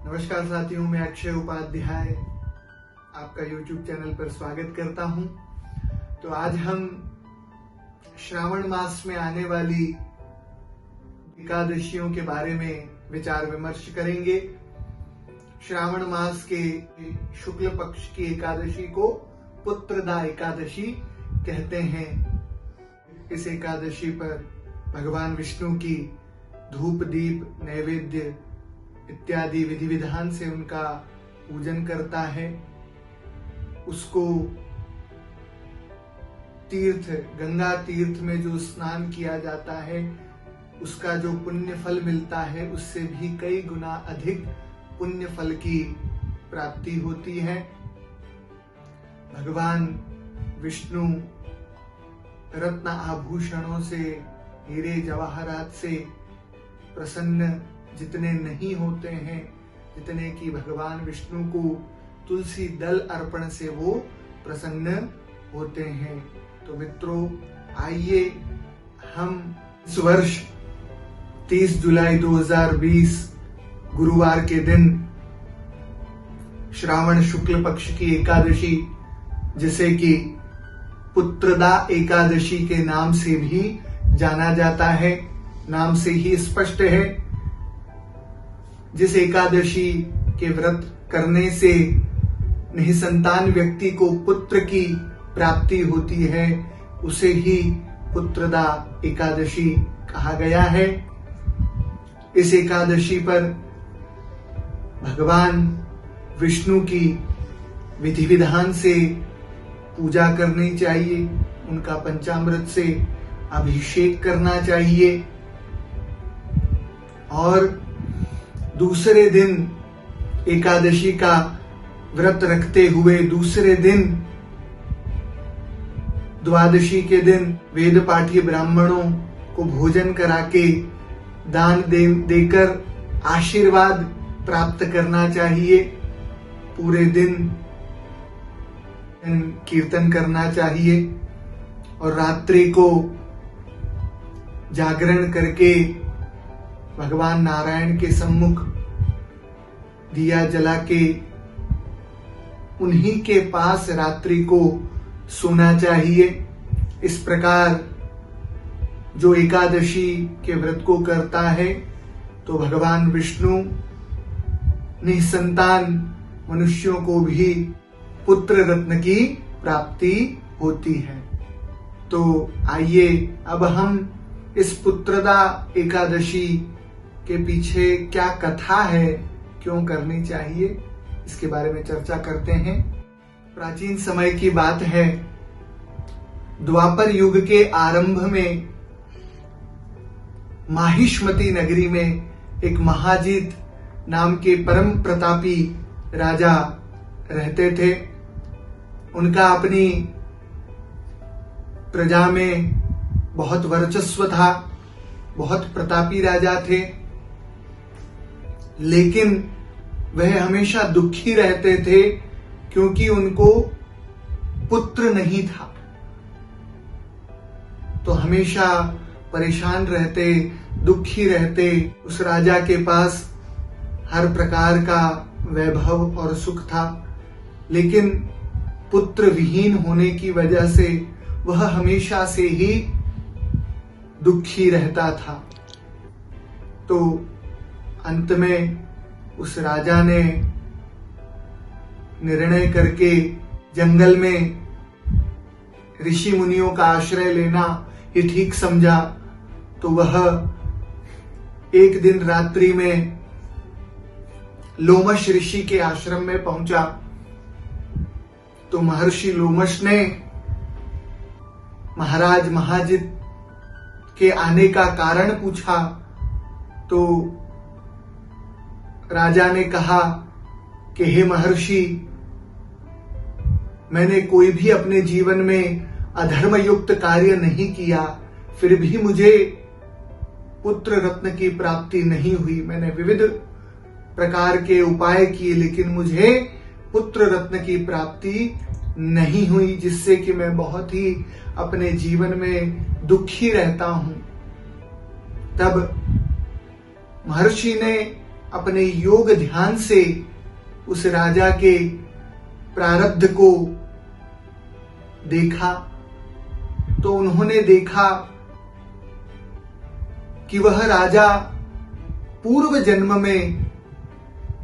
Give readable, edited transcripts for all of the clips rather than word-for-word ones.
नमस्कार साथियों, मैं अक्षय उपाध्याय आपका YouTube चैनल पर स्वागत करता हूं। तो आज हम श्रावण मास में आने वाली एकादशियों के बारे में विचार विमर्श करेंगे। श्रावण मास के शुक्ल पक्ष की एकादशी को पुत्रदा एकादशी कहते हैं। इस एकादशी पर भगवान विष्णु की धूप दीप नैवेद्य इत्यादि विधि विधान से उनका पूजन करता है। उसको तीर्थ गंगा तीर्थ में जो स्नान किया जाता है उसका जो पुण्य फल मिलता है उससे भी कई गुना अधिक पुण्य फल की प्राप्ति होती है। भगवान विष्णु रत्न आभूषणों से, हीरे जवाहरात से प्रसन्न जितने नहीं होते हैं, जितने कि भगवान विष्णु को तुलसी दल अर्पण से वो प्रसन्न होते हैं। तो मित्रों, आइए हम इस वर्ष 30 जुलाई 2020 गुरुवार के दिन श्रावण शुक्ल पक्ष की एकादशी, जिसे कि पुत्रदा एकादशी के नाम से भी जाना जाता है, नाम से ही स्पष्ट है, जिस एकादशी के व्रत करने से निसंतान व्यक्ति को पुत्र की प्राप्ति होती है, उसे ही पुत्रदा एकादशी कहा गया है। इस एकादशी पर भगवान विष्णु की विधि विधान से पूजा करनी चाहिए, उनका पंचामृत से अभिषेक करना चाहिए और दूसरे दिन एकादशी का व्रत रखते हुए दूसरे दिन द्वादशी के दिन वेद पाठी ब्राह्मणों को भोजन करा के दान देकर आशीर्वाद प्राप्त करना चाहिए। पूरे दिन कीर्तन करना चाहिए और रात्रि को जागरण करके भगवान नारायण के सम्मुख दिया जला के उन्हीं के पास रात्रि को सोना चाहिए। इस प्रकार जो एकादशी के व्रत को करता है तो भगवान विष्णु निसंतान मनुष्यों को भी पुत्र रत्न की प्राप्ति होती है। तो आइए अब हम इस पुत्रदा एकादशी के पीछे क्या कथा है, क्यों करनी चाहिए, इसके बारे में चर्चा करते हैं। प्राचीन समय की बात है, द्वापर युग के आरंभ में माहिष्मती नगरी में एक महाजीत नाम के परम प्रतापी राजा रहते थे। उनका अपनी प्रजा में बहुत वर्चस्व था, बहुत प्रतापी राजा थे, लेकिन वह हमेशा दुखी रहते थे क्योंकि उनको पुत्र नहीं था। तो हमेशा परेशान रहते, दुखी रहते। उस राजा के पास हर प्रकार का वैभव और सुख था, लेकिन पुत्र विहीन होने की वजह से वह हमेशा से ही दुखी रहता था। तो अंत में उस राजा ने निर्णय करके जंगल में ऋषि मुनियों का आश्रय लेना ही ठीक समझा। तो वह एक दिन रात्रि में लोमश ऋषि के आश्रम में पहुंचा। तो महर्षि लोमश ने महाराज महाजित के आने का कारण पूछा। तो राजा ने कहा कि हे महर्षि, मैंने कोई भी अपने जीवन में अधर्म युक्त कार्य नहीं किया, फिर भी मुझे पुत्र रत्न की प्राप्ति नहीं हुई। मैंने विविध प्रकार के उपाय किए, लेकिन मुझे पुत्र रत्न की प्राप्ति नहीं हुई, जिससे कि मैं बहुत ही अपने जीवन में दुखी रहता हूं। तब महर्षि ने अपने योग ध्यान से उस राजा के प्रारब्ध को देखा तो उन्होंने देखा कि वह राजा पूर्व जन्म में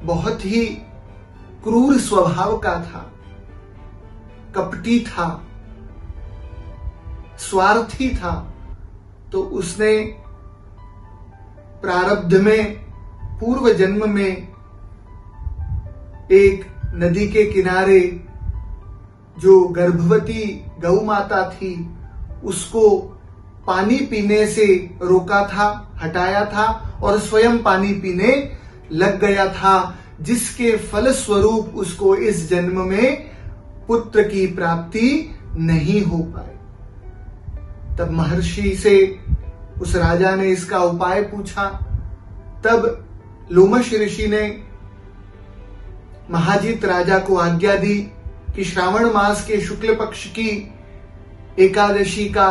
बहुत ही क्रूर स्वभाव का था, कपटी था, स्वार्थी था। तो उसने प्रारब्ध में पूर्व जन्म में एक नदी के किनारे जो गर्भवती गौ माता थी उसको पानी पीने से रोका था, हटाया था और स्वयं पानी पीने लग गया था, जिसके फल स्वरूप उसको इस जन्म में पुत्र की प्राप्ति नहीं हो पाई। तब महर्षि से उस राजा ने इसका उपाय पूछा। तब लोमश ऋषि ने महाजित राजा को आज्ञा दी कि श्रावण मास के शुक्ल पक्ष की एकादशी का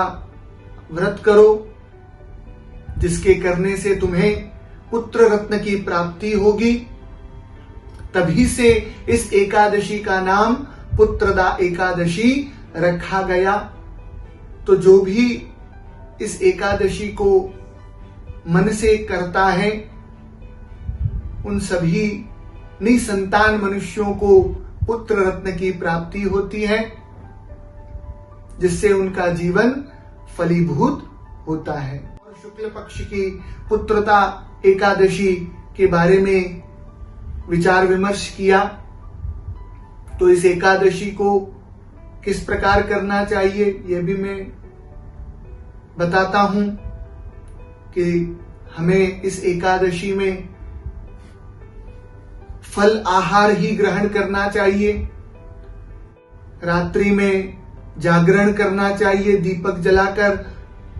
व्रत करो, जिसके करने से तुम्हें पुत्र रत्न की प्राप्ति होगी। तभी से इस एकादशी का नाम पुत्रदा एकादशी रखा गया। तो जो भी इस एकादशी को मन से करता है उन सभी निसंतान मनुष्यों को पुत्र रत्न की प्राप्ति होती है, जिससे उनका जीवन फलीभूत होता है। और शुक्ल पक्ष की पुत्रदा एकादशी के बारे में विचार विमर्श किया तो इस एकादशी को किस प्रकार करना चाहिए यह भी मैं बताता हूं कि हमें इस एकादशी में फल आहार ही ग्रहण करना चाहिए, रात्रि में जागरण करना चाहिए दीपक जलाकर,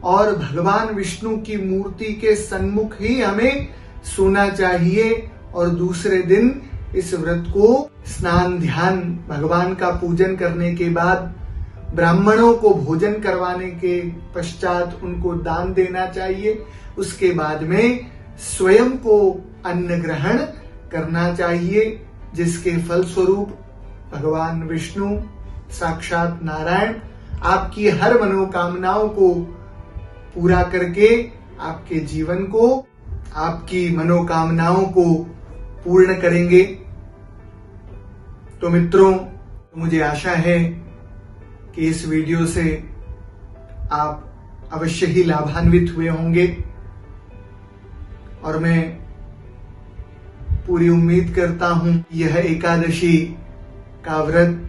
और भगवान विष्णु की मूर्ति के सन्मुख ही हमें सोना चाहिए। और दूसरे दिन इस व्रत को स्नान ध्यान भगवान का पूजन करने के बाद ब्राह्मणों को भोजन करवाने के पश्चात उनको दान देना चाहिए। उसके बाद में स्वयं को अन्न ग्रहण करना चाहिए, जिसके फल स्वरूप भगवान विष्णु साक्षात नारायण आपकी हर मनोकामनाओं को पूरा करके आपके जीवन को, आपकी मनोकामनाओं को पूर्ण करेंगे। तो मित्रों, मुझे आशा है कि इस वीडियो से आप अवश्य ही लाभान्वित हुए होंगे और मैं पूरी उम्मीद करता हूं यह एकादशी का व्रत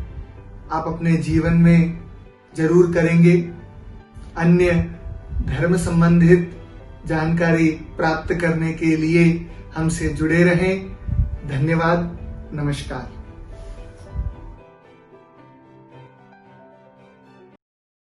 आप अपने जीवन में जरूर करेंगे। अन्य धर्म संबंधित जानकारी प्राप्त करने के लिए हमसे जुड़े रहें। धन्यवाद। नमस्कार।